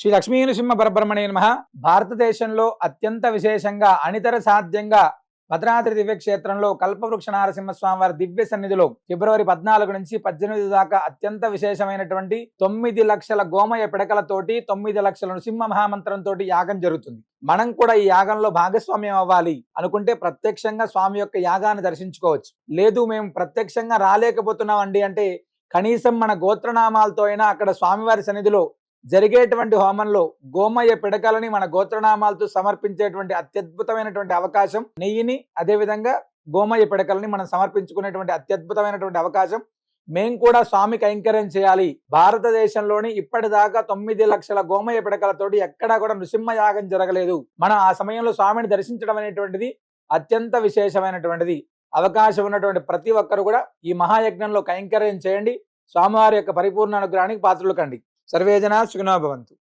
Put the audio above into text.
శ్రీ లక్ష్మీ నృసింహ పరబ్రహ్మణే నమః. భారతదేశంలో అత్యంత విశేషంగా అనితర సాధ్యంగా భద్రాద్రి దివ్యక్షేత్రంలో కల్పవృక్ష నారసింహస్వామి వారి దివ్య సన్నిధిలో ఫిబ్రవరి 14 నుంచి 18 దాకా అత్యంత విశేషమైనటువంటి 9 లక్షల గోమయ పిడకలతోటి 9 లక్షల నృసింహ మహామంత్రంతో యాగం జరుగుతుంది. మనం కూడా ఈ యాగంలో భాగస్వామ్యం అవ్వాలి అనుకుంటే ప్రత్యక్షంగా స్వామి యొక్క యాగాన్ని దర్శించుకోవచ్చు. లేదు మేము ప్రత్యక్షంగా రాలేకపోతున్నాం అండి అంటే కనీసం మన గోత్రనామాలతో అయినా అక్కడ స్వామివారి సన్నిధిలో జరిగేటువంటి హోమంలో గోమయ పిడకలని మన గోత్రనామాలతో సమర్పించేటువంటి అత్యద్భుతమైనటువంటి అవకాశం, నెయ్యిని అదేవిధంగా గోమయ పిడకలని మనం సమర్పించుకునేటువంటి అత్యద్భుతమైనటువంటి అవకాశం. మేము కూడా స్వామి కైంకర్యం చేయాలి. భారతదేశంలోని ఇప్పటిదాకా 9 లక్షల గోమయ పిడకలతోటి ఎక్కడా కూడా నృసింహ యాగం జరగలేదు. మనం ఆ సమయంలో స్వామిని దర్శించడం అనేటువంటిది అత్యంత విశేషమైనటువంటిది. అవకాశం ఉన్నటువంటి ప్రతి ఒక్కరు కూడా ఈ మహాయజ్ఞంలో కైంకర్యం చేయండి. స్వామివారి యొక్క పరిపూర్ణ అనుగ్రహానికి పాత్రలు కండి. సర్వే జనా సుఖినో భవంతు.